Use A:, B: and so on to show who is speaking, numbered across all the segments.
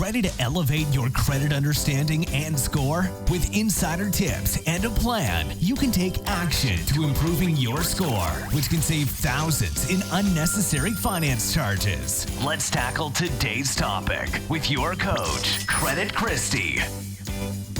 A: Ready to elevate your credit understanding and score? With insider tips and a plan, you can take action to improving your score, which can save thousands in unnecessary finance charges. Let's tackle today's topic with your coach, Credit Christy.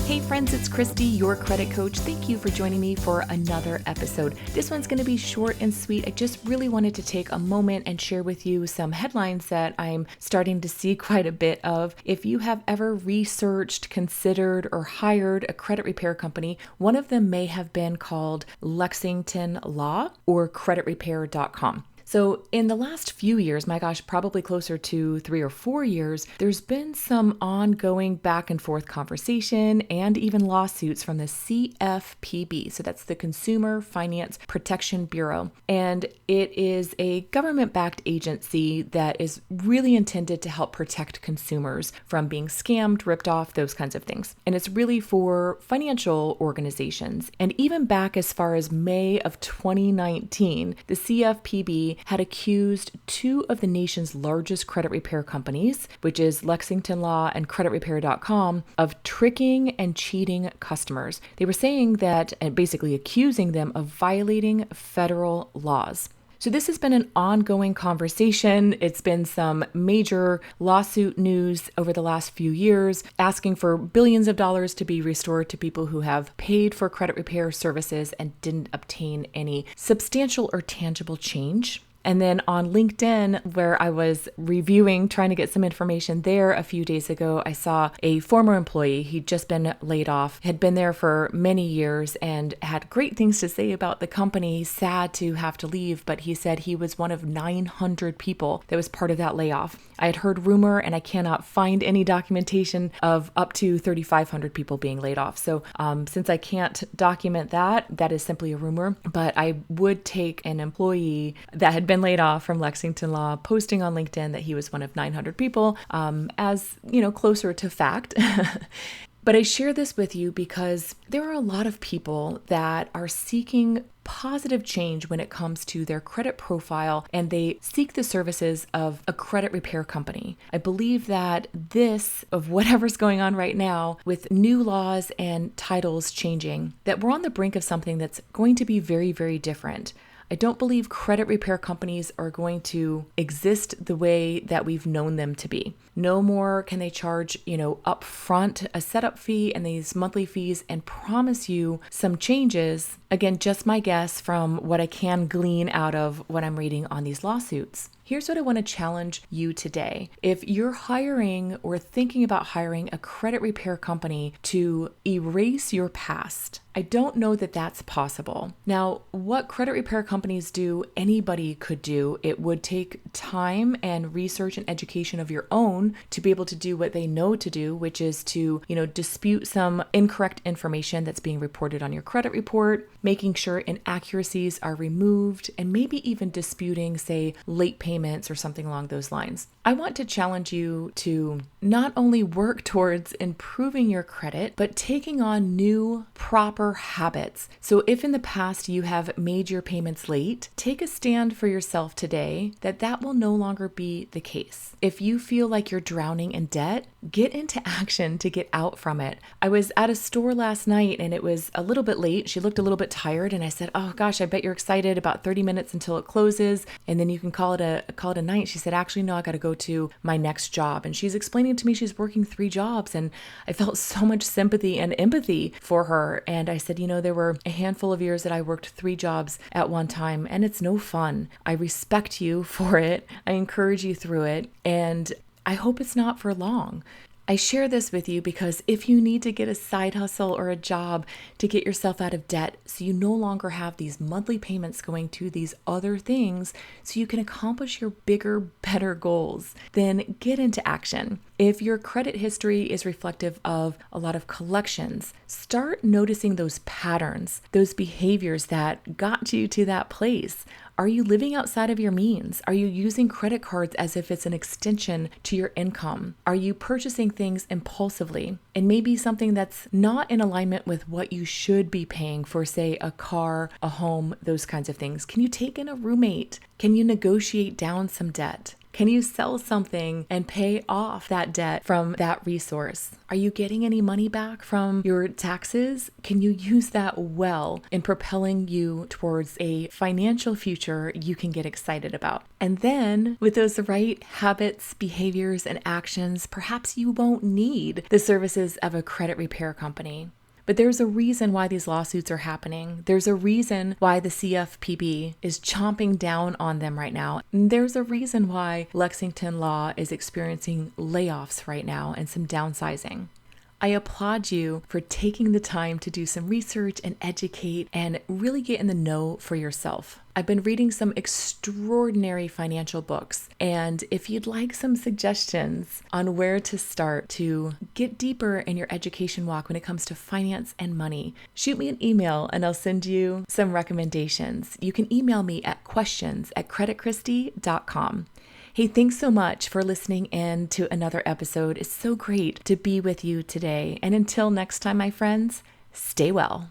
B: Hey friends, it's Christy, your credit coach. Thank you for joining me for another episode. This one's going to be short and sweet. I just really wanted to take a moment and share with you some headlines that I'm starting to see quite a bit of. If you have ever researched, considered, or hired a credit repair company, one of them may have been called Lexington Law or creditrepair.com. So in the last few years, my gosh, probably closer to 3 or 4 years, there's been some ongoing back and forth conversation and even lawsuits from the CFPB. So that's the Consumer Finance Protection Bureau. And it is a government-backed agency that is really intended to help protect consumers from being scammed, ripped off, those kinds of things. And it's really for financial organizations. And even back as far as May of 2019, the CFPB had accused 2 of the nation's largest credit repair companies, which is Lexington Law and creditrepair.com, of tricking and cheating customers. They were saying that, and basically accusing them of violating federal laws. So this has been an ongoing conversation. It's been some major lawsuit news over the last few years, asking for billions of dollars to be restored to people who have paid for credit repair services and didn't obtain any substantial or tangible change. And then on LinkedIn, where I was reviewing, trying to get some information there a few days ago, I saw a former employee. He'd just been laid off, had been there for many years and had great things to say about the company, sad to have to leave, but he said he was one of 900 people that was part of that layoff. I had heard rumor, and I cannot find any documentation of up to 3,500 people being laid off. So since I can't document that, that is simply a rumor, but I would take an employee that had been laid off from Lexington Law posting on LinkedIn that he was one of 900 people as, closer to fact. But I share this with you because there are a lot of people that are seeking positive change when it comes to their credit profile, and they seek the services of a credit repair company. I believe that of whatever's going on right now with new laws and titles changing, that we're on the brink of something that's going to be very, very different. I don't believe credit repair companies are going to exist the way that we've known them to be. No more can they charge, upfront a setup fee and these monthly fees and promise you some changes. Again, just my guess from what I can glean out of what I'm reading on these lawsuits. Here's what I want to challenge you today. If you're hiring or thinking about hiring a credit repair company to erase your past, I don't know that that's possible. Now, what credit repair companies do, anybody could do. It would take time and research and education of your own to be able to do what they know to do, which is to, dispute some incorrect information that's being reported on your credit report, making sure inaccuracies are removed, and maybe even disputing, say, late payments or something along those lines. I want to challenge you to not only work towards improving your credit, but taking on new, proper habits. So if in the past you have made your payments late, take a stand for yourself today that will no longer be the case. If you feel like you're drowning in debt, get into action to get out from it. I was at a store last night and it was a little bit late. She looked a little bit tired and I said, "Oh gosh, I bet you're excited, about 30 minutes until it closes and then you can call it a night." She said, "Actually, no, I got to go to my next job." And she's explaining to me she's working 3 jobs, and I felt so much sympathy and empathy for her. And I said, there were a handful of years that I worked 3 jobs at one time, and it's no fun. I respect you for it. I encourage you through it, and I hope it's not for long. I share this with you because if you need to get a side hustle or a job to get yourself out of debt so you no longer have these monthly payments going to these other things so you can accomplish your bigger, better goals, then get into action. If your credit history is reflective of a lot of collections, start noticing those patterns, those behaviors that got you to that place. Are you living outside of your means? Are you using credit cards as if it's an extension to your income? Are you purchasing things impulsively? And maybe something that's not in alignment with what you should be paying for, say, a car, a home, those kinds of things. Can you take in a roommate? Can you negotiate down some debt? Can you sell something and pay off that debt from that resource? Are you getting any money back from your taxes? Can you use that well in propelling you towards a financial future you can get excited about? And then with those right habits, behaviors, and actions, perhaps you won't need the services of a credit repair company. But there's a reason why these lawsuits are happening. There's a reason why the CFPB is chomping down on them right now. And there's a reason why Lexington Law is experiencing layoffs right now and some downsizing. I applaud you for taking the time to do some research and educate and really get in the know for yourself. I've been reading some extraordinary financial books, and if you'd like some suggestions on where to start to get deeper in your education walk when it comes to finance and money, shoot me an email and I'll send you some recommendations. You can email me at questions@creditchristie.com. Hey, thanks so much for listening in to another episode. It's so great to be with you today. And until next time, my friends, stay well.